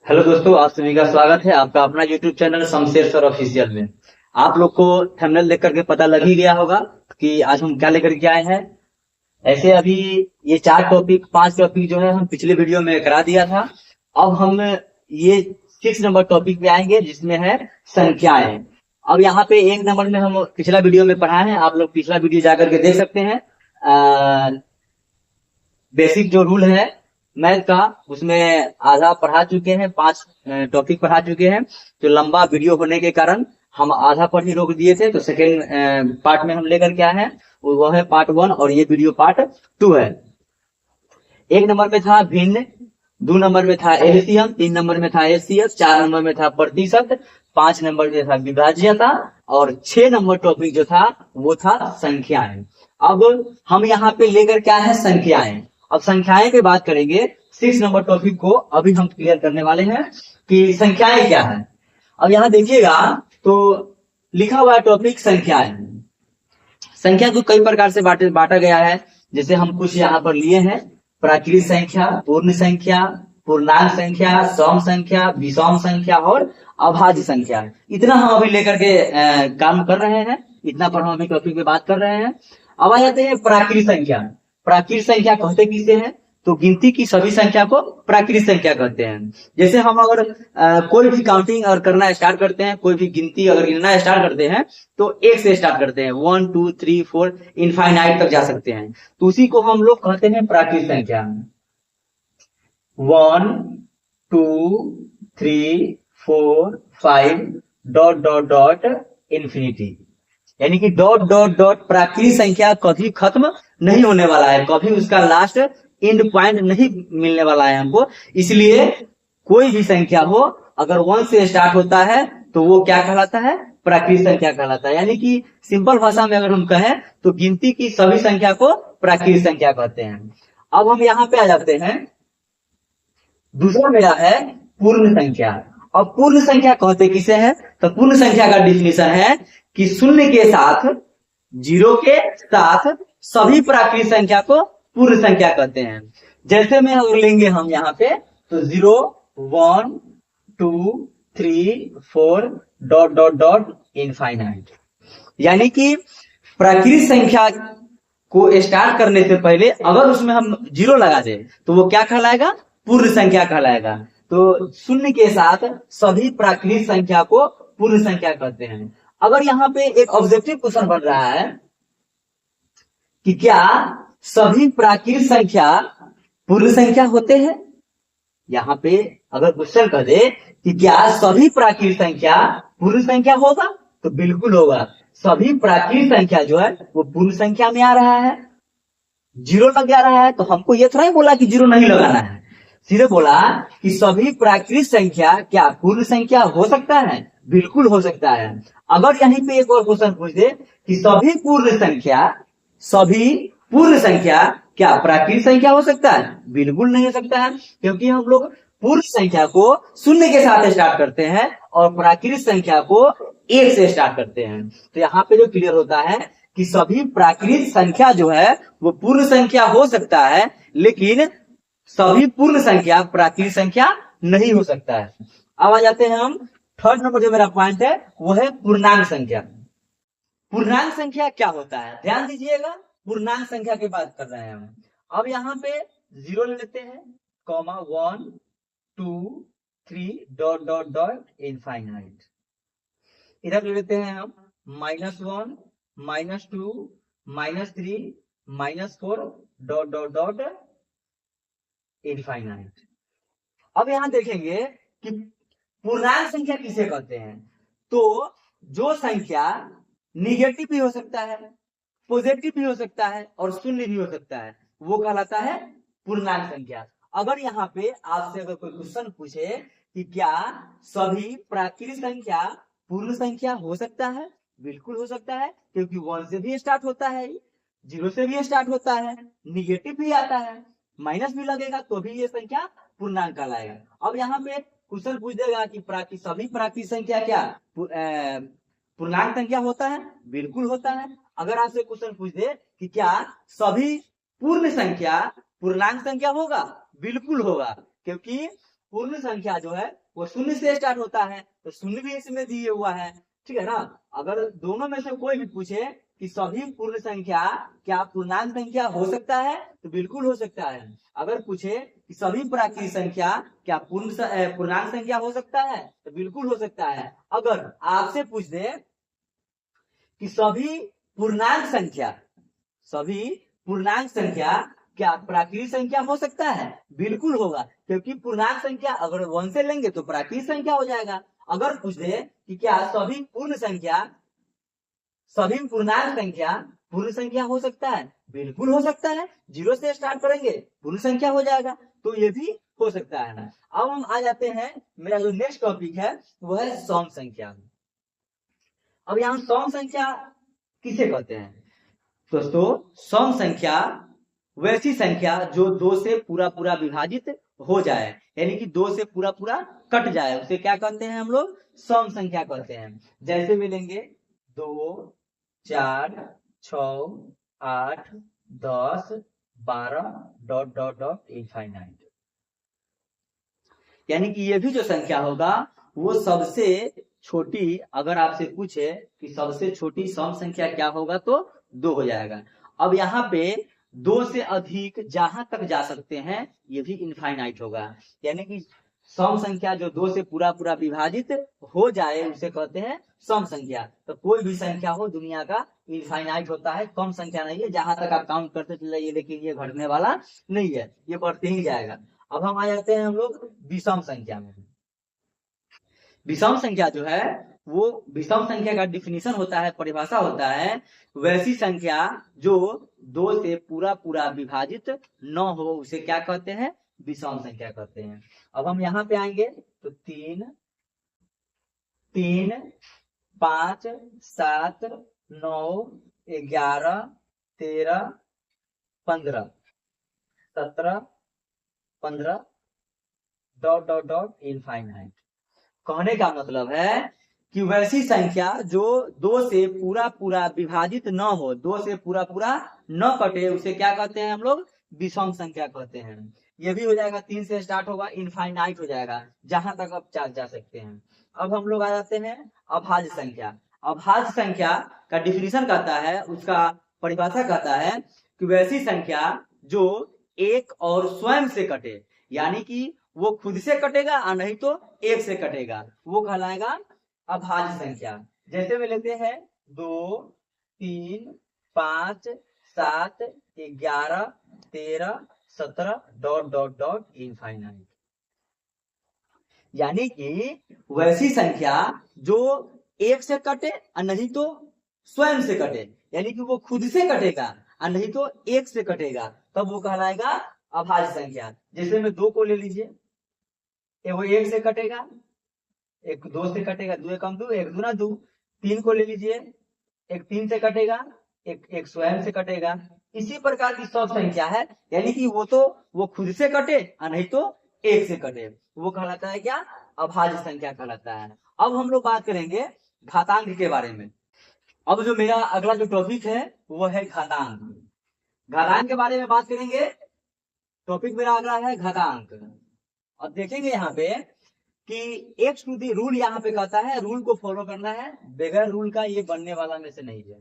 Hello दोस्तों, आप सभी का स्वागत है आपका अपना YouTube channel Shamsher sir official में। आप लोग को थंबनेल देख करके पता लग ही गया होगा कि आज हम क्या लेकर के आए हैं। ऐसे अभी ये 5 टॉपिक जो है हम पिछले वीडियो में करा दिया था। अब हम ये 6 नंबर टॉपिक पे आएंगे जिसमें है संख्याएं। अब यहाँ पे 1 नंबर में हम पिछला वीडियो में पढ़ा है, आप लोग पिछला वीडियो जाकर के देख सकते हैं। बेसिक जो रूल है मैथ का, उसमें आधा पढ़ा चुके हैं, 5 टॉपिक पढ़ा चुके हैं। तो लंबा वीडियो होने के कारण हम आधा पर ही रोक दिए थे, तो सेकेंड पार्ट में हम लेकर के आए हैं। वो है पार्ट 1 और ये वीडियो पार्ट 2 है। 1 नंबर में था भिन्न, 2 नंबर में था एलसीएम, 3 नंबर में था एचसीएफ, 4 नंबर में था प्रतिशत, 5 नंबर में था विभाज्यता और 6 नंबर टॉपिक जो था वो था संख्याएं। अब हम यहाँ पे लेकर क्या है संख्याएं। अब संख्याएं पे बात करेंगे। 6 नंबर टॉपिक को अभी हम क्लियर करने वाले हैं कि संख्याएं क्या है। अब यहाँ देखिएगा तो लिखा हुआ है टॉपिक संख्याएं। संख्या को कई प्रकार से बांटा गया है। जैसे हम कुछ यहाँ पर लिए हैं, प्राकृत संख्या, पूर्ण संख्या, पूर्णांक संख्या, सम संख्या, विषम संख्या और अभाज्य संख्या। इतना हम अभी लेकर के काम कर रहे हैं, इतना पर हम अभी टॉपिक पे बात कर रहे हैं। अब आ जाते हैं प्राकृत संख्या। प्राकृत संख्या कहते किसे हैं? तो गिनती की सभी संख्या को प्राकृत संख्या कहते हैं। जैसे हम अगर कोई भी काउंटिंग अगर करना स्टार्ट करते हैं, कोई भी गिनती अगर गिनना स्टार्ट करते हैं तो 1 से स्टार्ट करते हैं, 1 2 3 4 इनफाइनाइट तक जा सकते हैं। तो उसी को हम लोग कहते हैं प्राकृत संख्या। 1 2 3 4 5 डॉट डॉट डॉट इन्फिनिटी। यानी कि डॉट डॉट डॉट प्राकृत संख्या कभी खत्म नहीं होने वाला है, कभी उसका लास्ट एंड पॉइंट नहीं मिलने वाला है हमको। इसलिए कोई भी संख्या हो अगर 1 से स्टार्ट होता है तो वो क्या कहलाता है? प्राकृत संख्या कहलाता है। यानी कि सिंपल भाषा में अगर हम कहें तो गिनती की सभी संख्या को प्राकृत संख्या कहते हैं। अब हम यहाँ पे आ जाते हैं, दूसरा मेरा है पूर्ण संख्या। अब पूर्ण संख्या कहते किसे है? तो पूर्ण संख्या का डिफिनेशन है कि शून्य के साथ, जीरो के साथ सभी प्राकृत संख्या को पूर्ण संख्या कहते हैं। जैसे में अगर लेंगे हम यहाँ पे तो 0 1 2 3 4 डॉट डॉट डॉट इनफाइनाइट। यानी कि प्राकृत संख्या को स्टार्ट करने से पहले अगर उसमें हम 0 लगा दे तो वो क्या कहलाएगा? पूर्ण संख्या कहलाएगा। तो शून्य के साथ सभी प्राकृत संख्या को पूर्ण संख्या कहते हैं। अगर यहाँ पे एक ऑब्जेक्टिव क्वेश्चन बन रहा है कि क्या सभी प्राकृत संख्या पूर्ण संख्या होते हैं, यहाँ पे अगर क्वेश्चन कर दे कि क्या सभी प्राकृत संख्या पूर्ण संख्या होगा, तो बिल्कुल होगा। सभी प्राकृत संख्या जो है वो पूर्ण संख्या में आ रहा है। 0 लग जा रहा है तो हमको ये थोड़ा ही बोला कि 0 नहीं लगाना है, सीधे बोला कि सभी प्राकृत संख्या क्या पूर्ण संख्या हो सकता है? बिल्कुल हो सकता है। अगर यहीं पे एक और क्वेश्चन पूछ दे कि सभी पूर्ण संख्या क्या प्राकृत संख्या हो सकता है? बिल्कुल नहीं हो सकता है, क्योंकि हम लोग पूर्ण संख्या को शून्य के साथ स्टार्ट करते हैं और प्राकृत संख्या को 1 से स्टार्ट करते हैं। तो यहाँ पे जो क्लियर होता है कि सभी प्राकृत संख्या जो है वो पूर्ण संख्या हो सकता है, लेकिन सभी पूर्ण संख्या प्राकृत संख्या नहीं हो सकता है। अब आ जाते हैं हम, 3rd नंबर जो मेरा पॉइंट है वो है पूर्णांक संख्या। पूर्णांक संख्या क्या होता है? ध्यान दीजिएगा, पूर्णांक संख्या की बात कर रहे हैं हम। अब यहाँ पे 0 ले लेते हैं, comma 1 2 3 dot dot dot infinite. इधर ले लेते हैं हम -1 -2 -3 -4 डॉट डॉट डॉट इनफाइनाइट। अब यहां देखेंगे कि पूर्णांक संख्या किसे कहते हैं। तो जो संख्या निगेटिव भी हो सकता है, पॉजिटिव भी हो सकता है और शून्य भी हो सकता है, वो कहलाता है पूर्णांक संख्या। अगर यहाँ पे आपसे अगर कोई क्वेश्चन पूछे कि क्या सभी प्राकृत संख्या पूर्ण संख्या हो सकता है? बिल्कुल हो सकता है, क्योंकि 1 से भी स्टार्ट होता है, 0 से भी स्टार्ट होता है, निगेटिव भी आता है, माइनस भी लगेगा तो भी ये संख्या पूर्णांक कहलाएगा। अब यहाँ पे क्वेश्चन पूछ देगा कि सभी प्राकृत संख्या क्या पूर्णांक संख्या होता है? बिल्कुल होता है। अगर आपसे क्वेश्चन पूछ दे कि क्या सभी पूर्ण संख्या पूर्णांक संख्या होगा? बिल्कुल होगा, क्योंकि पूर्ण संख्या जो है वो शून्य से स्टार्ट होता है, तो शून्य भी इसमें दिए हुआ है, ठीक है ना। अगर दोनों में से कोई भी पूछे कि सभी पूर्ण संख्या क्या पूर्णांक संख्या हो सकता है, तो बिल्कुल हो सकता है। अगर पूछे कि सभी प्राकृतिक संख्या क्या पूर्णांक संख्या हो सकता है, तो बिल्कुल हो सकता है। अगर आपसे पूछ दे कि सभी पूर्णांक संख्या क्या प्राकृतिक संख्या हो सकता है, बिल्कुल होगा, क्योंकि पूर्णांक संख्या अगर 1 से लेंगे तो प्राकृतिक संख्या हो जाएगा। अगर पूछ दे कि क्या सभी पूर्णांक संख्या पूर्ण संख्या हो सकता है, बिल्कुल हो सकता है। 0 से स्टार्ट करेंगे पूर्ण संख्या हो जाएगा, तो ये भी हो सकता है। अब हम आ जाते हैं, मेरा जो नेक्स्ट टॉपिक है वो है सम संख्या। अब यहाँ सम संख्या किसे कहते हैं दोस्तों? सम संख्या वैसी संख्या जो 2 से पूरा पूरा विभाजित हो जाए, यानी कि 2 से पूरा पूरा कट जाए, उसे क्या कहते हैं हम लोग? सम संख्या कहते हैं। जैसे मिलेंगे 2, 4, 6, 8, 10, 12 डॉट डॉट डॉट इनफाइनाइट। यानी कि ये भी जो संख्या होगा वो सबसे छोटी, अगर आपसे पूछे कि सबसे छोटी सम संख्या क्या होगा, तो 2 हो जाएगा। अब यहाँ पे 2 से अधिक जहां तक जा सकते हैं ये भी इनफाइनाइट होगा, यानी कि सम संख्या जो 2 से पूरा पूरा विभाजित हो जाए उसे कहते हैं सम संख्या। तो कोई भी संख्या हो दुनिया का इनफाइनाइट होता है, कम संख्या नहीं है। जहां तक आप काउंट करते चले जाइए, लेकिन ये घटने वाला नहीं है, ये बढ़ते ही जाएगा। अब हम आ जाते हैं हम लोग विषम संख्या में। विषम संख्या जो है वो विषम संख्या का डिफिनीशन होता है, परिभाषा होता है, वैसी संख्या जो 2 से पूरा पूरा विभाजित न हो उसे क्या कहते हैं? विषम संख्या कहते हैं। अब हम यहाँ पे आएंगे तो 3, 5, 7, 9, 11, 13, 15, 17, 15 डॉट डॉट डॉट इनफाइनाइट। कहने का मतलब है कि वैसी संख्या जो 2 से पूरा पूरा विभाजित न हो, 2 से पूरा पूरा न कटे, उसे क्या कहते हैं हम लोग? विषम संख्या कहते हैं। ये भी हो जाएगा, 3 से स्टार्ट होगा, इनफाइनाइट हो जाएगा, जहां तक आप जा सकते हैं। अब हम लोग आ जाते हैं अभाज्य संख्या। अभाज्य संख्या का डिफिनीशन कहता है, उसका परिभाषा कहता है कि वैसी संख्या जो एक और स्वयं से कटे, यानी कि वो खुद से कटेगा और नहीं तो एक से कटेगा, वो कहलाएगा अभाज्य संख्या। जैसे में लेते हैं 2, 3, 5, 7, 11, 13, 17 डॉट डॉट डॉट इनफाइनाइट। यानी कि वैसी संख्या जो एक से कटे और नहीं तो स्वयं से कटे, यानी कि वो खुद से कटेगा और नहीं तो एक से कटेगा, तब वो कहलाएगा अभाज्य संख्या। जैसे में 2 को ले लीजिए, वो 1 से कटेगा, एक 2 से कटेगा, 2 एकम 2, 1 दूना 2। 3 को ले लीजिए, एक 3 से कटेगा, एक स्वयं से कटेगा। इसी प्रकार की सब संख्या है, यानी कि वो खुद से कटे और नहीं तो एक से कटे, वो कहलाता है क्या? अभाज्य संख्या कहलाता है। अब हम लोग बात करेंगे घातांक के बारे में। अब जो मेरा अगला जो टॉपिक है वो है घातांक। घातांक के बारे में बात करेंगे। टॉपिक मेरा अगला है घातांक। और देखेंगे यहाँ पे कि एक्स टू दी रूल यहाँ पे कहता है, रूल को फॉलो करना है, बगैर रूल का ये बनने वाला में से नहीं है।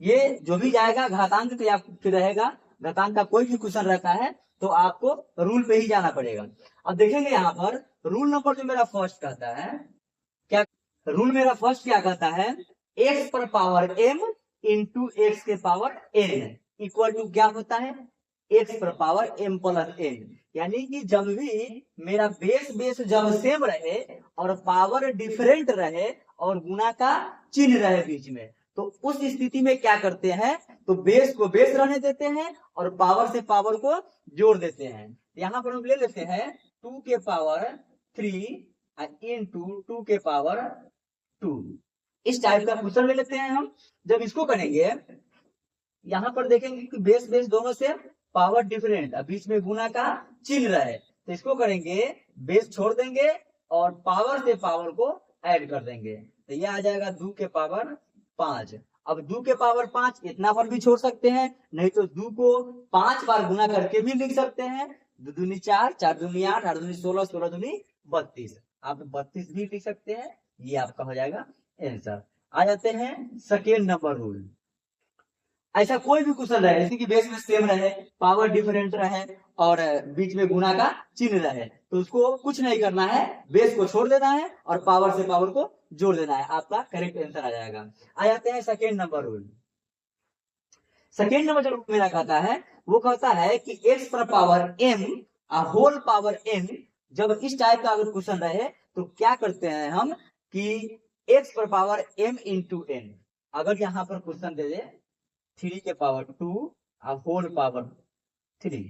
ये जो भी जाएगा घातांक तो फिर रहेगा, घातांक का कोई भी क्वेश्चन रहता है तो आपको रूल पे ही जाना पड़ेगा। अब देखेंगे यहाँ पर रूल नंबर जो मेरा फर्स्ट कहता है, क्या रूल मेरा फर्स्ट क्या कहता है? एक्स पर पावर m इंटू एक्स के पावर n इक्वल टू क्या होता है? एक्स पर पावर m प्लस n। यानी कि जब भी मेरा बेस जब सेम रहे और पावर डिफरेंट रहे और गुना का चिन्ह रहे बीच में, तो उस स्थिति में क्या करते हैं? तो बेस को बेस रहने देते हैं और पावर से पावर को जोड़ देते हैं। यहाँ पर हम ले लेते हैं 2 के पावर 3 इंटू 2 के पावर 2, इस टाइप का क्वेश्चन ले लेते हैं हम। जब इसको करेंगे, यहाँ पर देखेंगे कि बेस दोनों से पावर डिफरेंट, बीच में गुना का चिन्ह रहे, तो इसको करेंगे बेस छोड़ देंगे और पावर से पावर को ऐड कर देंगे, तो ये आ जाएगा 2 के पावर 5। अब 2 के पावर 5 इतना पर भी छोड़ सकते हैं, नहीं तो 2 को 5 बार गुना करके भी लिख सकते हैं, 2 दूनी 4, 4 दूनी 8, 8 दूनी 16, 16 दूनी 32। आप 32 भी लिख सकते हैं। ये आपका हो जाएगा आंसर। आ जाते हैं सेकेंड नंबर रूल। ऐसा कोई भी क्वेश्चन रहे जैसे कि बेस में सेम रहे, पावर डिफरेंट रहे और बीच में गुना का चिन्ह रहे, तो उसको कुछ नहीं करना है, बेस को छोड़ देना है और पावर से पावर को जोड़ देना है, आपका करेक्ट आंसर आ जाएगा। आ जाते हैं second number rule. Second number जो रूल मेरा कहता है वो कहता है कि x पर power m whole power n, जब इस टाइप का अगर क्वेश्चन रहे तो क्या करते हैं हम कि x पर पावर m इंटू n, अगर यहाँ पर क्वेश्चन दे दे 3 के पावर 2 होल पावर 3,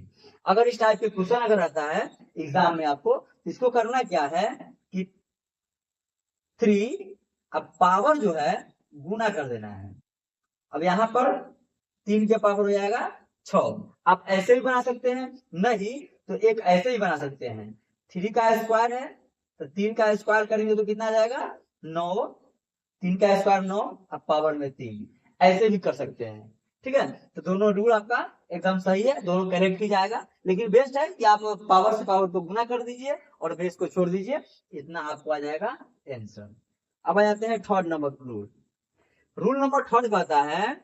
अगर इस टाइप के क्वेश्चन अगर आता है एग्जाम में आपको, इसको करना क्या है कि 3 अब पावर जो है गुना कर देना है। अब यहाँ पर 3 के पावर हो जाएगा 6। आप ऐसे भी बना सकते हैं, नहीं तो एक ऐसे ही बना सकते हैं। 3 का स्क्वायर है तो 3 का स्क्वायर करेंगे तो कितना आ जाएगा 9, 3 का स्क्वायर 9, अब पावर में 3, ऐसे भी कर सकते हैं। ठीक है, तो दोनों रूल आपका एकदम सही है, दोनों करेक्ट ही जाएगा, लेकिन बेस्ट है कि आप पावर से पावर को गुना कर दीजिए और बेस को छोड़ दीजिए, इतना आपको आ जाएगा आंसर। अब आ जाते हैं third number rule. Rule number third कहता है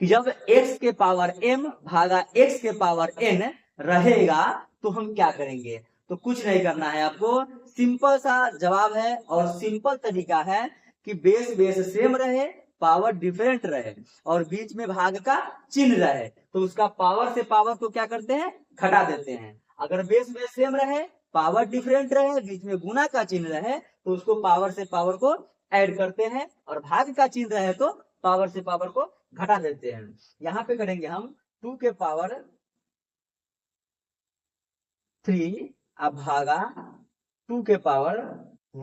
कि जब x के पावर m भागा x के पावर n रहेगा तो हम क्या करेंगे। तो कुछ नहीं करना है आपको, सिंपल सा जवाब है और सिंपल तरीका है कि बेस बेस सेम रहे, पावर डिफरेंट रहे और बीच में भाग का चिन्ह रहे, तो उसका पावर से पावर को क्या करते हैं, घटा देते हैं। अगर बेस बेस सेम रहे, पावर डिफरेंट रहे, बीच में गुना का चिन्ह रहे, तो उसको पावर से पावर को ऐड करते हैं और भाग का चिन्ह रहे तो पावर से पावर को घटा देते हैं। यहाँ पे करेंगे हम 2 के पावर 3 अब भागा 2 के पावर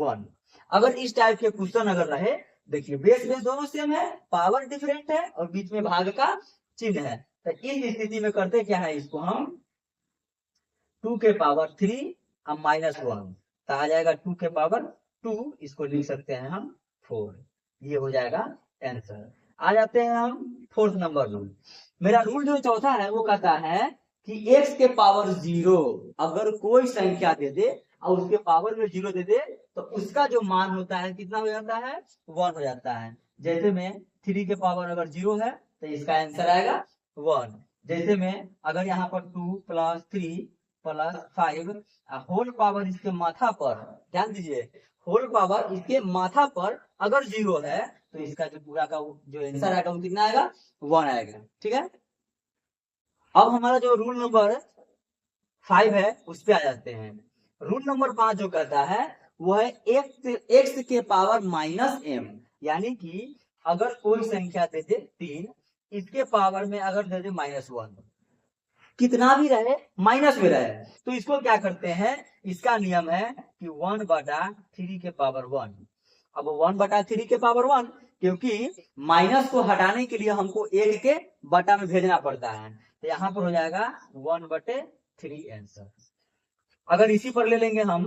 1। अगर इस टाइप के क्वेश्चन अगर रहे, देखिए बेस बेस दोनों सेम है, पावर डिफरेंट है और बीच में भाग का चिन्ह है, तो इस स्थिति में करते क्या है, इसको हम 2 के पावर 3 अब -1, तो आ जाएगा 2 के पावर 2, इसको लिख सकते हैं हम 4, ये हो जाएगा आंसर। आ जाते हैं हम फोर्थ नंबर रूल। मेरा रूल जो चौथा है वो कहता है कि x के पावर 0 अगर कोई संख्या दे दे और उसके पावर में 0 दे दे तो उसका जो मान होता है कितना हो जाता है, 1 हो जाता है। जैसे में 3 के पावर अगर 0 है तो इसका आंसर आएगा 1। जैसे में अगर यहाँ पर 2 + 3 + 5 होल पावर इसके माथा पर, ध्यान दीजिए, होल पावर इसके माथा पर अगर 0 है तो इसका जो पूरा का जो आंसर आएगा वो कितना आएगा, 1 आएगा। ठीक है, अब हमारा जो रूल नंबर 5 है उस पे आ जाते हैं। रूल नंबर 5 जो कहता है वो है x के पावर -m, यानी कि अगर कोई संख्या दे दे 3, इसके पावर में अगर दे दे -1, कितना भी रहे माइनस में रहे, तो इसको क्या करते हैं, इसका नियम है कि 1/3 के पावर 1। अब 1/3 के पावर 1, क्योंकि माइनस को हटाने के लिए हमको 1 के बटा में भेजना पड़ता है, तो यहाँ पर हो जाएगा 1/3 आंसर। अगर इसी पर ले लेंगे हम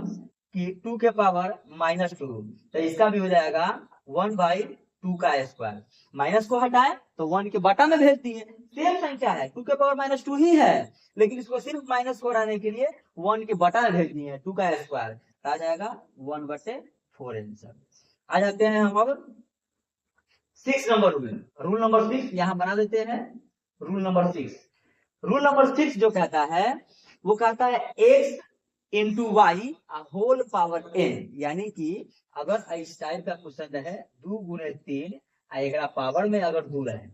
कि 2 के पावर -2, तो इसका भी हो जाएगा 1/2 का स्क्वायर। माइनस को हटाए तो 1 के बटा में भेज दिए, सेम संख्या है, 2 के पावर -2 ही है, लेकिन इसको सिर्फ माइनस को हटाने के लिए 1 के बटा में भेज दिए 2 का स्क्वायर, आ जाएगा 1/4 आंसर। आ जाते हैं हम अब 6 नंबर रूल। रूल नंबर 6 यहाँ बना देते हैं। रूल नंबर 6 जो कहता है वो कहता है x into Y whole power n, यानी कि अगर इस टाइप का क्वेश्चन है 2 × 3 अगला पावर में अगर 2 रहे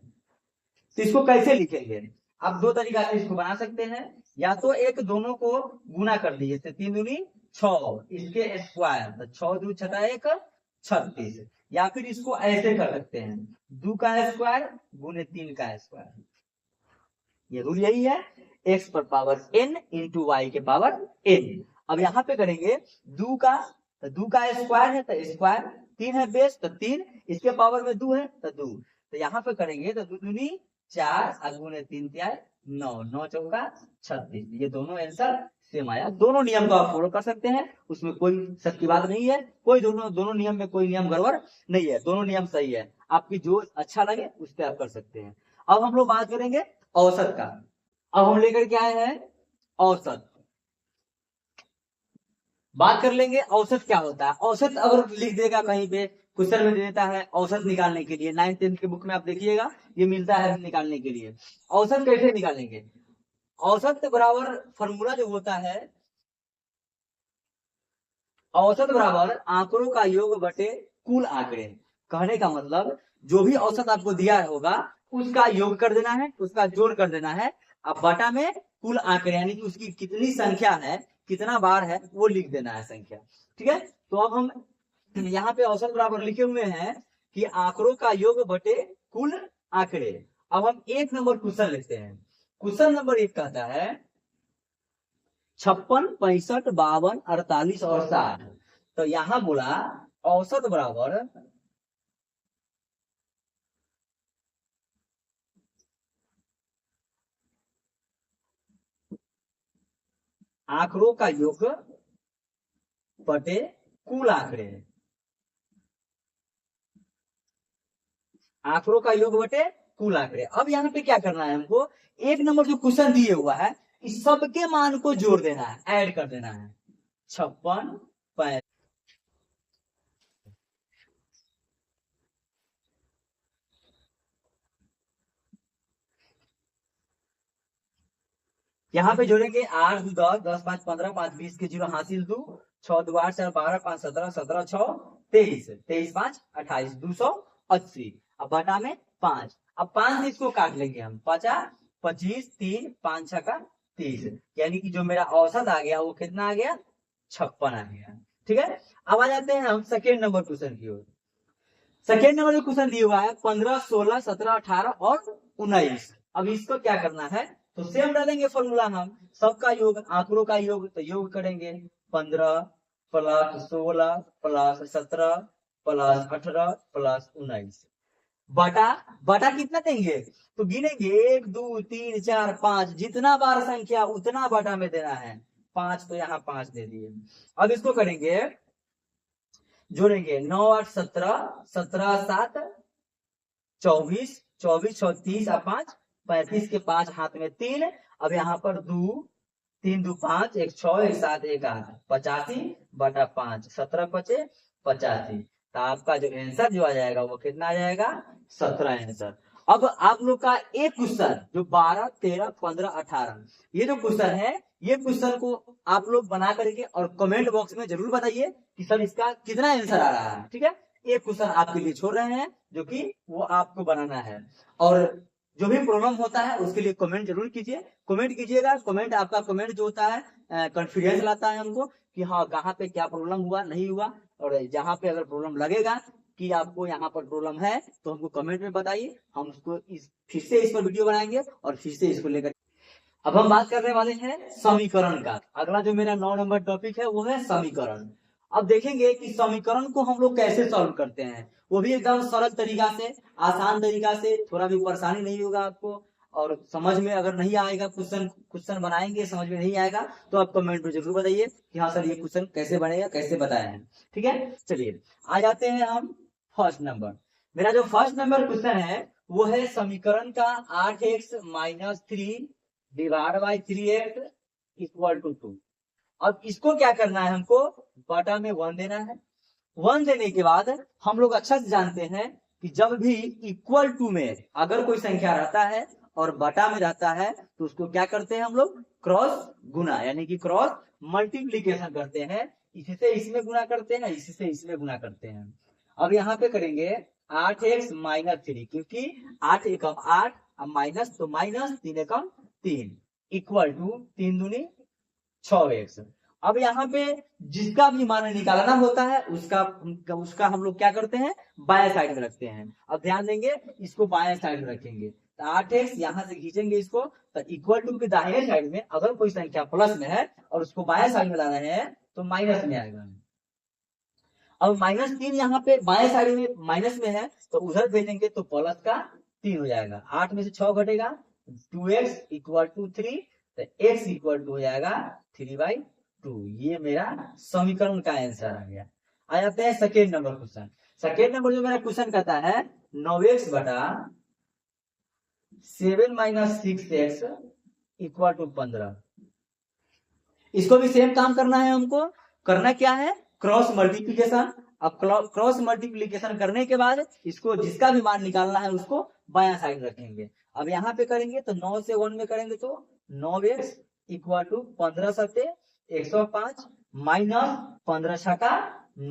तो इसको कैसे लिखेंगे। आप दो तरीका से इसको बना सकते हैं, या तो एक दोनों को गुना कर दीजिए, तो 3 दूनी 6 इसके स्क्वायर, तो 6 2 6 1 36, या फिर इसको ऐसे कर सकते हैं 2 का स्क्वायर गुने 3 का स्क्वायर। ये रूल यही है, x पर पावर n इंटू वाई के पावर n। अब यहाँ पे करेंगे 2 का, तो 2 का स्क्वायर है तो स्क्वायर, 3 है बेस तो 3, इसके पावर में 2 है तो 2, तो यहाँ पे करेंगे तो 2 दूनी 4 गुने 3 तिहाई 9, 9 चौका 36, ये दोनों आंसर सेम आया। दोनों नियम को आप फॉलो कर सकते हैं, उसमें कोई शक की बात नहीं है, कोई दोनों नियम में कोई नियम गड़बड़ नहीं है, दोनों नियम सही है, आपकी जो अच्छा लगे उस पर आप कर सकते हैं। अब हम लोग बात करेंगे औसत का। अब हम लेकर के आए हैं औसत। बात कर लेंगे औसत क्या होता है। औसत अगर लिख देगा कहीं पे क्वेश्चन में दे देता है औसत निकालने के लिए, 9th 10th के बुक में आप देखिएगा ये मिलता है निकालने के लिए। औसत कैसे निकालेंगे। औसत बराबर फॉर्मूला जो होता है, औसत बराबर आंकड़ों का योग बटे कुल आंकड़े। कहने का मतलब जो भी औसत आपको दिया होगा उसका योग कर देना है, उसका जोड़ कर देना है, अब बटा में कुल आंकड़े यानी कि उसकी कितनी संख्या है, कितना बार है वो लिख देना है संख्या। ठीक है, तो अब हम यहाँ पे औसत बराबर लिखे हुए हैं कि आंकड़ों का योग बटे कुल आंकड़े। अब हम 1 नंबर क्वेश्चन लेते हैं। क्वेश्चन नंबर 1 कहता है 56, 65, 52, 48 और 60। तो यहां बोला औसत बराबर आंकड़ों का योग बटे कुल आंकड़े। आंकड़ों का योग बटे कुल आंकड़े। अब यहाँ पे क्या करना है हमको, 1 नंबर जो क्वेश्चन दिए हुआ है इस सबके मान को जोड़ देना है, ऐड कर देना है। 56, 65, यहाँ पे जोड़ेंगे 8 2 10 10 5 15 5 20 के 0 हासिल 2 6 2 8 4 12 5 17 17 6 23 23 5 28 280। अब बटा में 5, अब 5 से इसको काट लेंगे हम, 50 25 3 5 6 का 30, यानी कि जो मेरा औसत आ गया वो कितना आ गया, 56 आ गया। ठीक है, अब आ जाते हैं हम सेकेंड नंबर क्वेश्चन की ओर। सेकेंड नंबर जो क्वेश्चन दिया हुआ है 15 16 17 18 और 19। अब इसको क्या करना है, तो सेम डालेंगे फॉर्मूला हम, सबका योग आंकड़ों का योग, तो योग करेंगे 15 प्लस 16 प्लस 17 प्लस 18 प्लस 19 बटा, बटा कितना देंगे, तो गिनेंगे 1 2 3 4 5, जितना बार संख्या उतना बटा में देना है। 5 तो यहाँ 5 दे दिए। अब इसको करेंगे, जोड़ेंगे 9 8 17 17 7 24 24 6 30 और 5 35 के 5 हाथ में 3। अब यहाँ पर 2 3 2 5 1 6 1 7 1 8 85 बटा 5 17 बचे 85। तो आपका जो आंसर जो आ जाएगा वो कितना आ जाएगा, 17 आंसर। अब आप लोग का एक क्वेश्चन जो 12 13 15 18 ये जो क्वेश्चन है, ये क्वेश्चन को आप लोग बना करके और कमेंट बॉक्स में जरूर बताइए कि सर इसका कितना आंसर आ रहा है। ठीक है, एक क्वेश्चन आपके लिए छोड़ रहे हैं जो कि वो आपको बनाना है, और जो भी प्रॉब्लम होता है उसके लिए कमेंट जरूर कीजिए, कमेंट कीजिएगा। कमेंट, आपका कमेंट जो होता है कॉन्फिडेंस लाता है हमको कि हाँ कहाँ पे क्या प्रॉब्लम हुआ नहीं हुआ, और जहाँ पे अगर प्रॉब्लम लगेगा कि आपको यहाँ पर प्रॉब्लम है तो हमको कमेंट में बताइए, हम उसको फिर से इस पर वीडियो बनाएंगे और फिर से इसको लेकर। अब हम बात करने वाले हैं समीकरण का। अगला जो मेरा 9 नंबर टॉपिक है वो है समीकरण। अब देखेंगे कि समीकरण को हम लोग कैसे सॉल्व करते हैं, वो भी एकदम सरल तरीका से, आसान तरीका से, थोड़ा भी परेशानी नहीं होगा आपको। और समझ में अगर नहीं आएगा, क्वेश्चन क्वेश्चन बनाएंगे समझ में नहीं आएगा तो आप कमेंट में जरूर बताइए कि हाँ सर ये क्वेश्चन कैसे बनेगा, कैसे बताया है। ठीक है, चलिए आ जाते हैं हम फर्स्ट नंबर। मेरा जो फर्स्ट नंबर क्वेश्चन है वो है समीकरण का 8x minus 3 divide by 3x equal to 2। अब इसको क्या करना है हमको, बटा में 1 देना है। 1 देने के बाद हम लोग अच्छा से जानते हैं कि जब भी इक्वल टू में अगर कोई संख्या रहता है और बटा में रहता है तो उसको क्या करते हैं हम लोग, क्रॉस गुना यानी कि क्रॉस मल्टीप्लीकेशन करते हैं। इसी से इसमें गुना करते हैं, इसी से इसमें गुना करते हैं। अब यहाँ पे करेंगे 8x माइनस 3, क्योंकि 8 एकम 8, अब माइनस तो माइनस 3 एकम 3 इक्वल टू 3 दूनी 6x। अब यहाँ पे जिसका भी मान निकालना होता है उसका हम लोग क्या करते हैं, बाएं साइड में रखते हैं। अब ध्यान देंगे इसको बाएं साइड में रखेंगे, तो 8x यहाँ से खींचेंगे इसको, तो इक्वल टू के दाहिने साइड में अगर कोई संख्या प्लस में है और उसको बाएं साइड में लाना है तो माइनस में आएगा। अब -3 यहाँ पे बाएं साइड में माइनस में है तो उधर भेजेंगे तो प्लस का 3 हो जाएगा। 8 में से 6 घटेगा, 2x इक्वल टू 3, तो x इक्वल टू हो जाएगा 3/2। ये मेरा समीकरण का आंसर आ गया। आ जाते हैं second number question. Second number जो मेरा क्वेश्चन कहता है 9x बटा 7 - 6x इक्वल टू 15। इसको भी सेम काम करना है हमको। करना क्या है, क्रॉस मल्टीप्लीकेशन। अब क्रॉस मल्टीप्लीकेशन करने के बाद इसको जिसका भी मान निकालना है उसको बाया साइड रखेंगे। अब यहाँ पे करेंगे तो 9 से 1 में करेंगे तो 9x इक्वल टू 15 सत्ते 105 माइनस 15 छका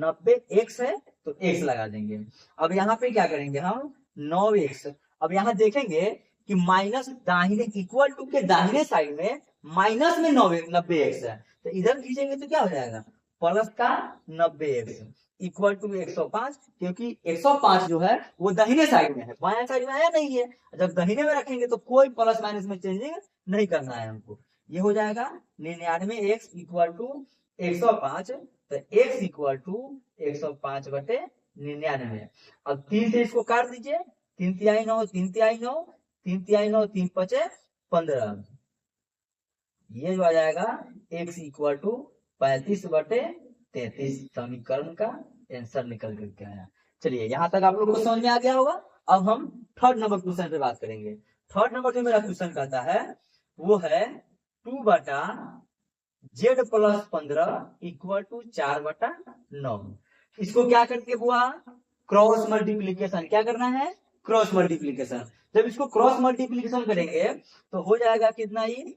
90 x है तो x लगा देंगे। अब यहाँ पे क्या करेंगे हम 9x। अब यहाँ देखेंगे कि माइनस दाहिने इक्वल टू के दाहिने साइड में माइनस में 90x है तो इधर खींचेंगे तो क्या हो जाएगा प्लस का 90x इक्वल टू 105, क्योंकि 105 जो है वो दाहिने साइड में है, बाएं साइड में आया नहीं है। जब दाहिने में रखेंगे तो कोई प्लस माइनस में चेंजिंग नहीं करना है हमको। ये हो जाएगा 99x इक्वल टू 105 तो x इक्वल टू 105 बटे 99। अब 3 से इसको काट दीजिए, 3 तिहाई 9 3 तिहाई 9 3 तिहाई 9 3 पचे 15। ये जो आ जाएगा x इक्वल टू 35 बटे 33 समीकरण का आंसर निकल करके आया। चलिए यहाँ तक आप लोगों को समझ में आ गया होगा। अब हम थर्ड नंबर क्वेश्चन पे बात करेंगे। थर्ड नंबर जो मेरा क्वेश्चन कहता है वो है 2 बटा z प्लस 15 इक्वल टू 4 बटा 9। इसको क्या करके हुआ क्रॉस मल्टीप्लीकेशन। क्या करना है क्रॉस मल्टीप्लीकेशन। जब इसको क्रॉस मल्टीप्लीकेशन करेंगे तो हो जाएगा कितना, ही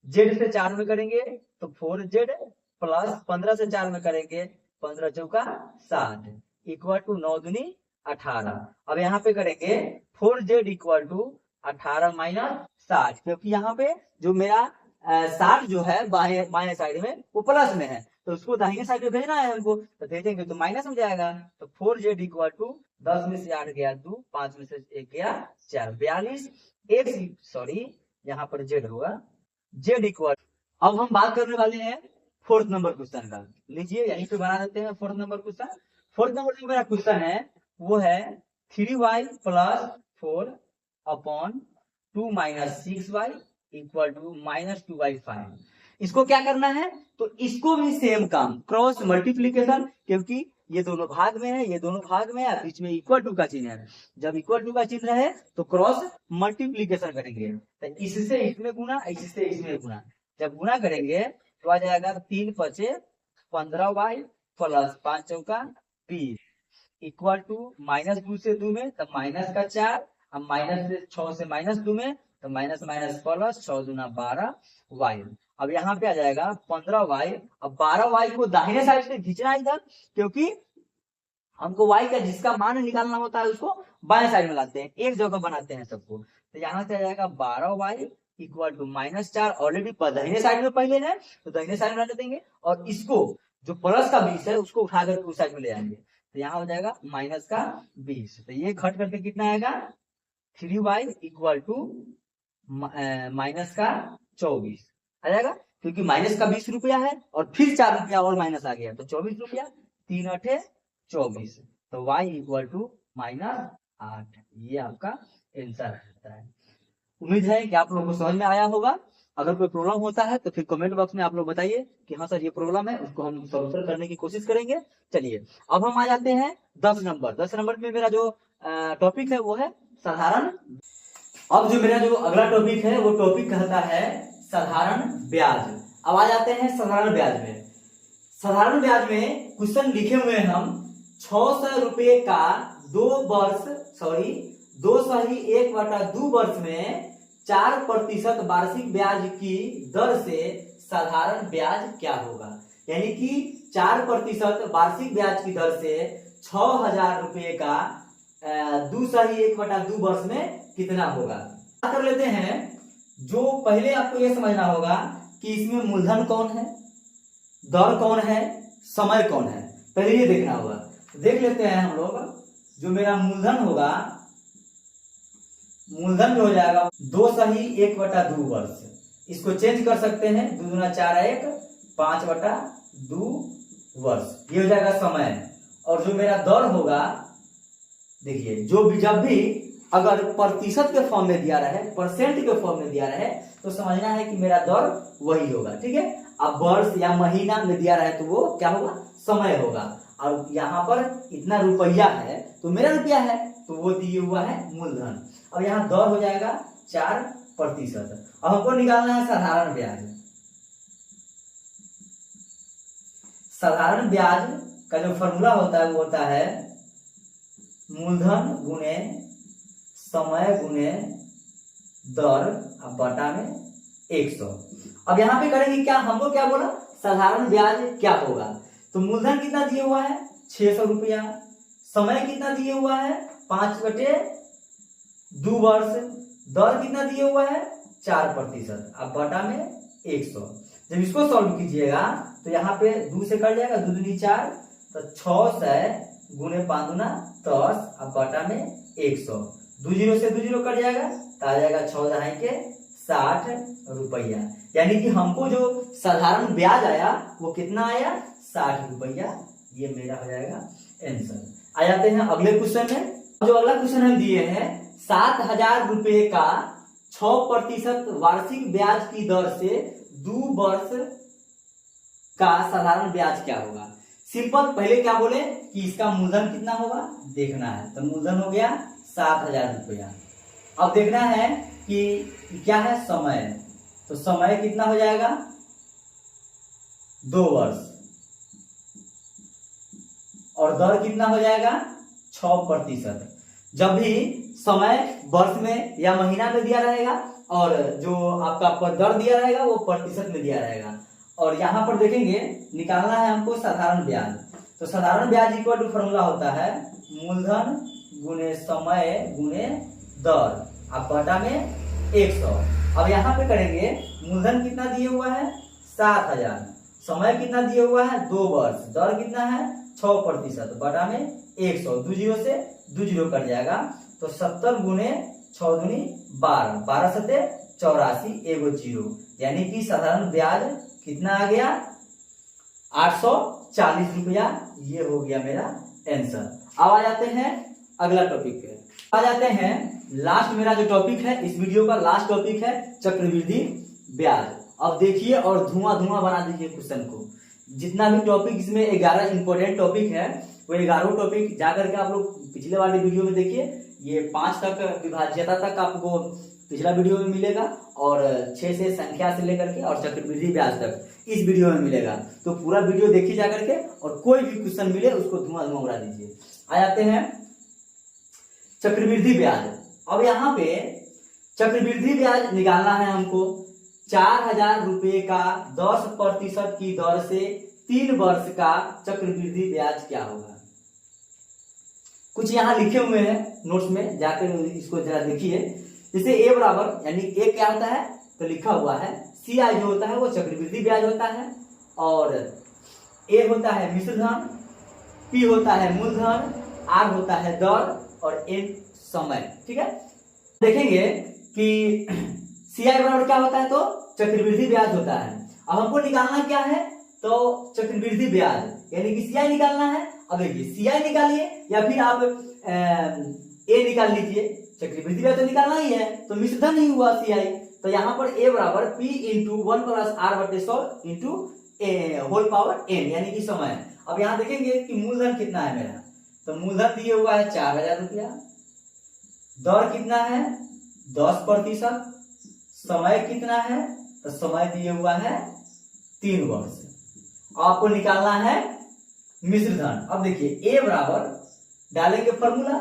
z से 4 में करेंगे तो 4z प्लस 15 से 4 में करेंगे 15 चौका 60 इक्वल टू 9 दूनी 18। अब यहाँ पे करेंगे 4z इक्वल टू 18 माइनस 60, क्योंकि यहाँ पे जो मेरा 60 जो है बाएं साइड में वो प्लस में है तो उसको दाहिने साइड में भेजना है हमको, तो भेजेंगे तो माइनस में जाएगा। तो 4z इक्वल टू 10 में से 8 गया 2, 5 में से 1 गया 4, 42 सॉरी यहाँ पर z होगा z इक्वल। अब हम बात करने वाले हैं फोर्थ नंबर क्वेश्चन का। लीजिए यहीं पे बना देते हैं fourth number question. Fourth number जो मेरा क्वेश्चन है वो है 3y plus 4 upon 2 minus 6y equal to minus 2y5। इसको क्या करना है तो इसको भी सेम काम क्रॉस मल्टीप्लीकेशन, क्योंकि ये दोनों भाग में है ये दोनों भाग में है, बीच में इक्वल टू का चिन्ह है। जब इक्वल टू का चिन्ह है तो क्रॉस मल्टीप्लीकेशन करेंगे तो इससे इसमें गुना इससे इसमें गुना। जब गुना करेंगे तो आ जाएगा 3 पचे 15y प्लस 5 चौका 20 इक्वल टू माइनस 2 से 2 में तो माइनस का 4, अब माइनस से 6 से माइनस 2 में तो माइनस माइनस प्लस 6 दूना 12y। अब यहाँ पे आ जाएगा 15y। अब 12y को दाहिने साइड से खींचना इधर, क्योंकि हमको y का जिसका मान निकालना होता है उसको बाएं साइड में लाते हैं, एक जगह बनाते हैं सबको। तो यहाँ से आ जाएगा 12y equal to minus 4, already दाहिने साइड में पहले है तो दाहिने साइड में देंगे और इसको जो प्लस का 20 है उसको उठा कर उस साइड में ले आएंगे तो यहाँ हो जाएगा माइनस का 20। तो ये घट करके कितना आएगा 3y इक्वल टू माइनस का 24 आ जाएगा, क्योंकि माइनस का 20 रुपया है और फिर 4 रुपया और माइनस आ गया तो 24 रुपया 3 अठे 24 तो y इक्वल टू माइनस 8। ये आपका आंसर रहता है। उम्मीद है कि आप लोगों को समझ में आया होगा। अगर कोई प्रॉब्लम होता है तो फिर कमेंट बॉक्स में आप लोग बताइए कि हाँ सर ये प्रॉब्लम है, उसको हम सॉल्व करने की कोशिश करेंगे। चलिए अब हम आ जाते हैं 10 नंबर। 10 नंबर में मेरा जो टॉपिक है वो है साधारण। अब जो मेरा जो अगला टॉपिक है वो टॉपिक कहता है साधारण ब्याज। अब आ जाते हैं साधारण ब्याज में। साधारण ब्याज में क्वेश्चन लिखे हुए हम 600 रुपये का 2 सही 1/2 वर्ष में 4% वार्षिक ब्याज की दर से साधारण ब्याज क्या होगा। यानी कि 4% वार्षिक ब्याज की दर से 6000 रुपये का 2 सही 1/2 वर्ष में कितना होगा। कर लेते हैं। जो पहले आपको यह समझना होगा कि इसमें मूलधन कौन है, दर कौन है, समय कौन है, पहले ये देखना होगा। देख लेते हैं हम लोग। जो मेरा मूलधन होगा, मूलधन जो हो जाएगा 2 सही 1/2 वर्ष। इसको चेंज कर सकते हैं, 2 दूना 4 1 5/2 वर्ष, ये हो जाएगा समय। और जो मेरा दर होगा, देखिए जो भी जब भी अगर प्रतिशत के फॉर्म में दिया रहे, परसेंट के फॉर्म में दिया रहे तो समझना है कि मेरा दर वही होगा, ठीक है। अब वर्ष या महीना में दिया रहे तो वो क्या होगा, समय होगा। और यहाँ पर इतना रुपया है तो मेरा रुपया है तो वो दिए हुआ है मूलधन। अब यहाँ दर हो जाएगा 4%। अब हमको निकालना है साधारण ब्याज। साधारण ब्याज का जो फॉर्मूला होता है वो होता है मूलधन गुणे समय गुणे दर अब बटा में 100। अब यहाँ पे करेंगे क्या, हमको क्या बोला, साधारण ब्याज क्या होगा। तो मूलधन कितना दिया हुआ है 600 रुपया, समय कितना दिया हुआ है 5/2 वर्ष, दर कितना दिया हुआ है 4%, अब बटा में 100। जब इसको सॉल्व कीजिएगा तो यहाँ पे 2 से कट जाएगा, 2 दूनी 4, तो 600 गुणे 5 दूना 10, अब बटा में 100। 2 जीरो से 2 जीरो कट जाएगा तो आ जाएगा 14 के 60 रुपया। यानी कि हमको जो साधारण ब्याज आया वो कितना आया 60 रुपया। ये मेरा हो जाएगा आंसर। आ जाते हैं अगले क्वेश्चन में। जो अगला क्वेश्चन हम दिए हैं 7,000 रुपए का 6% वार्षिक ब्याज की दर से 2 वर्ष का साधारण ब्याज क्या होगा। सिंपल, पहले क्या बोले कि इसका मूलधन कितना होगा देखना है, तो मूलधन हो गया 7,000 रुपया। अब देखना है कि क्या है समय, तो समय कितना हो जाएगा 2 वर्ष, और दर कितना हो जाएगा 6%। जब भी समय वर्ष में या महीना में दिया रहेगा और जो आपका दर दिया रहेगा वो प्रतिशत में दिया रहेगा। और यहाँ पर देखेंगे निकालना है हमको साधारण ब्याज, तो साधारण ब्याज इक्वल टू फॉर्मूला होता है मूलधन गुणे समय गुणे दर, अब बटा में 100। अब यहाँ पे करेंगे मूलधन कितना दिया हुआ है 7,000, समय कितना दिया हुआ है 2 वर्ष, दर कितना है 6%, बटा में 100। 2 जीरो से 2 जीरो कट जाएगा, तो 70 गुणे 6 दूनी 12, 12 सते 84, एगो जीरो, यानी कि साधारण ब्याज कितना आ गया 840 रुपया। ये हो गया मेरा आंसर। अब आ जाते हैं अगला टॉपिक पे, आ जाते हैं लास्ट। मेरा जो टॉपिक है इस वीडियो का लास्ट टॉपिक है चक्रवृद्धि ब्याज। अब देखिए और धुआं धुआं बना दीजिए क्वेश्चन को। जितना भी टॉपिक इसमें 11 इंपॉर्टेंट टॉपिक है वो 11 टॉपिक जाकर के आप लोग पिछले वाले वीडियो में देखिए। ये 5 तक विभाज्यता तक आपको पिछला वीडियो में मिलेगा, और 6 से संख्या से लेकर के और चक्रवृद्धि ब्याज तक इस वीडियो में मिलेगा। तो पूरा वीडियो देखिए जाकर के, और कोई भी क्वेश्चन मिले उसको धुआं धुआं उड़ा दीजिए। आ जाते हैं चक्रवृद्धि ब्याज। अब यहाँ पे चक्रवृद्धि ब्याज निकालना है हमको। 4,000 रुपए का 10% की दर से 3 वर्ष का चक्रवृद्धि ब्याज क्या होगा। कुछ यहाँ लिखे हुए हैं नोट्स में, जाकर इसको जरा देखिए। जैसे ए बराबर, यानी ए क्या होता है तो लिखा हुआ है CI जो होता है वो चक्रवृद्धि ब्याज होता है, और ए होता है मिश्रधन, P होता है मूलधन, R होता है दर, और N समय। ठीक है, देखेंगे कि CI बराबर क्या होता है तो चक्रवृद्धि ब्याज होता है। अब हमको निकालना क्या है तो चक्रवृद्धि ब्याज, यानी कि CI निकालना है। अब देखिए CI निकालिए या फिर आप A निकाल लीजिए, चक्रवृद्धि ब्याज तो निकालना ही है, तो मिश्रधन ही हुआ CI। तो यहाँ पर A बराबर P into 1 + R/100 into whole power N, यानी कि समय। अब यहाँ देखेंगे कि मूलधन कितना है मेरा, तो मूलधन दिए हुआ है 4,000 रुपया, दर कितना है 10%, समय कितना है तो समय दिए हुआ है 3 वर्ष। आपको निकालना है मिश्रधन। अब देखिए A बराबर डालेंगे फॉर्मूला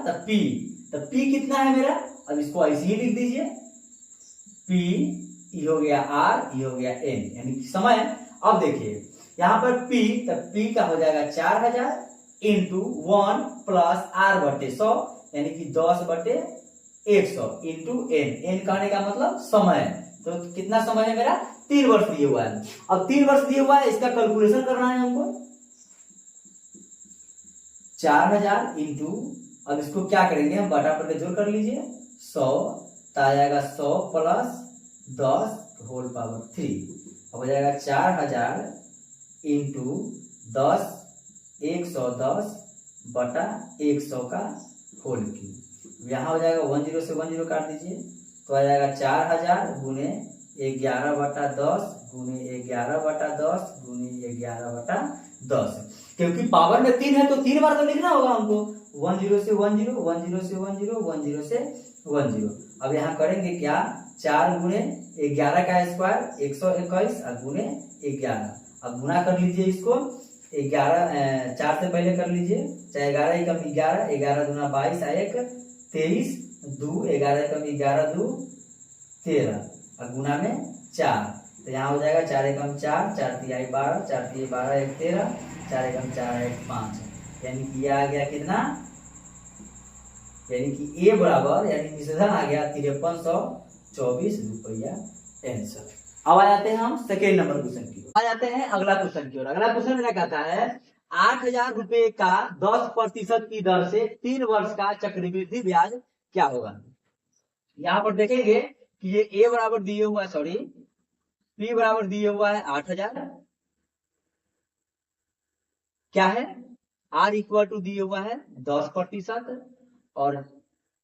तो P कितना है मेरा, अब इसको ऐसे ही लिख दीजिए, P ये हो गया R, ये हो गया N, यानी कि समय। अब देखिए यहाँ पर P, तो P का हो जाएगा 4,000 इंटू 1 + R/100, यानी कि 10/100 इंटू N कहने का मतलब समय। तो कितना समय है मेरा 3 वर्ष दिए हुआ है। अब 3 वर्ष दिए हुआ है, इसका कैलकुलेशन करना है हमको। 4,000 इंटू, अब इसको क्या करेंगे हम बटा पर जोड़ कर लीजिए 100, तो आ जाएगा 100 + 10 होल पावर 3। अब हो जाएगा 4,000 इंटू 10, 110 बटा 100 का होल क्यूब। यहाँ हो जाएगा 10 से 10 काट दीजिए, तो आ जाएगा 4,000 गुणे 11/10 गुणे 11/10 गुणे 11/10। क्योंकि पावर में 3 है तो 3 बार तो लिखना होगा हमको। 10 से 10, 10 से 10, 10 से 10। अब यहाँ करेंगे क्या, 4 गुणे 11 का स्क्वायर 121 और गुणे 11। अब गुना कर लीजिए इसको, 11 4 से पहले कर लीजिए, चाहे 11 एकम 11, 11 दूना 22 1 23, 2 11 एकम 11 2 13 और गुना में 4, तो यहाँ हो जाएगा 4 एकम 4, 4 तिहाई 12, 4 तिहाई 12 1 13, 4 एकम 4 1 5, यानी कि ये आ गया कितना, यानी कि ए बराबर यानी निषेधन आ गया 5324 रुपया आंसर। अब आ जाते हैं हम सेकेंड नंबर क्वेश्चन की ओर, आ जाते हैं अगला क्वेश्चन की ओर। अगला क्वेश्चन मेरा कहता है 8,000 रुपए का 10% की दर से 3 वर्ष का चक्रवृद्धि ब्याज क्या होगा। यहाँ पर देखेंगे कि ये ए बराबर दिए हुआ है, सॉरी पी बराबर दिए हुआ है 8,000, क्या है आर इक्वल टू दिए हुआ है 10%, और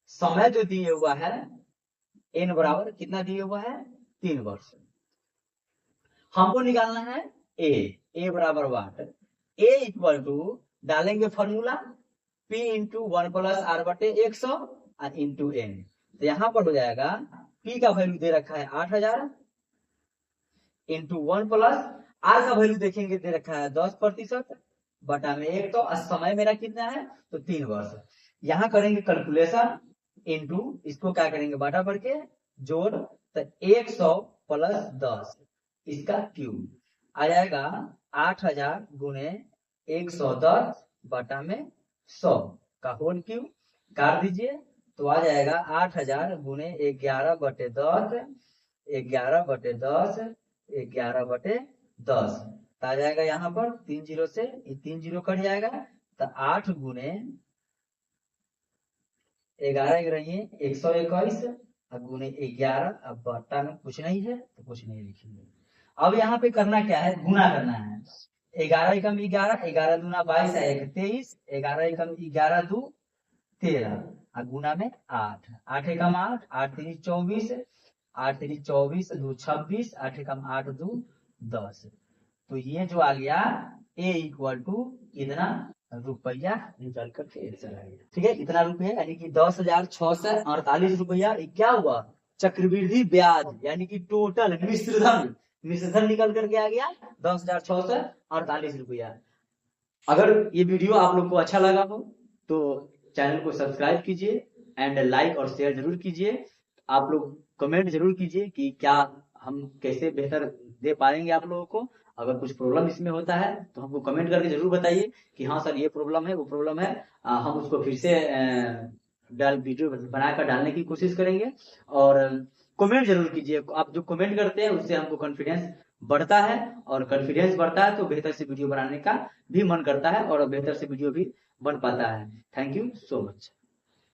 समय जो दिए हुआ है एन बराबर कितना दिए हुआ है 3 वर्ष। हमको निकालना है ए बराबर वाट, ए इक्वल टू डालेंगे formula P into 1 plus R बटे 100 और इंटू एन, तो यहां पर हो जाएगा P का वैल्यू दे रखा है 8,000 इंटू 1 प्लस आर का वैल्यू देखेंगे दे रखा है 10% बटा में 100, तो समय मेरा कितना है तो 3 वर्ष। यहाँ करेंगे कैलकुलेशन इंटू इसको क्या करेंगे बाटा पढ़ के जोड़, तो 100 प्लस 10 इसका क्यूब आ जाएगा 8,000 गुने 110 बटा में 100 का होल क्यूब काट दीजिए, तो आ जाएगा 8,000 गुने 11 बटे 10, 11 बटे 10, 11 बटे 10, तो आ जाएगा यहाँ पर 3 जीरो से 3 जीरो कट जाएगा, तो 8 गुने 11 रहिए 121 गुने 11, अब बट्टा में कुछ नहीं है तो कुछ नहीं लिखेंगे। अब यहाँ पे करना क्या है, गुना करना है, 11 एकम 11, 11 दूना 22 1 23, 11 एकम 11 2 13 और गुना में 8, 8 एकम 8, 8 3 24, 8 3 24 2 26, 8 एकम 8 2 10, तो ये जो आ गया ए इक्वल टू इतना रुपया निकल करके आंसर आ गया। ठीक है, इतना रुपया यानी कि 10,648 रुपया क्या हुआ चक्रवृद्धि ब्याज, यानी कि टोटल मिश्रधन निकल करके आ गया 10,648 रुपया। अगर ये वीडियो आप लोग को अच्छा लगा हो तो चैनल को सब्सक्राइब कीजिए एंड लाइक और शेयर जरूर कीजिए। आप लोग कमेंट जरूर कीजिए कि क्या हम कैसे बेहतर दे पाएंगे आप लोगों को। अगर कुछ प्रॉब्लम इसमें होता है तो हमको कमेंट करके जरूर बताइए कि हाँ सर ये प्रॉब्लम है वो प्रॉब्लम है, हम उसको फिर से वीडियो बनाकर डालने की कोशिश करेंगे। और कमेंट जरूर कीजिए, आप जो कमेंट करते हैं उससे हमको कॉन्फिडेंस बढ़ता है, और कॉन्फिडेंस बढ़ता है तो बेहतर से वीडियो बनाने का भी मन करता है और बेहतर से वीडियो भी बन पाता है। Thank you so much.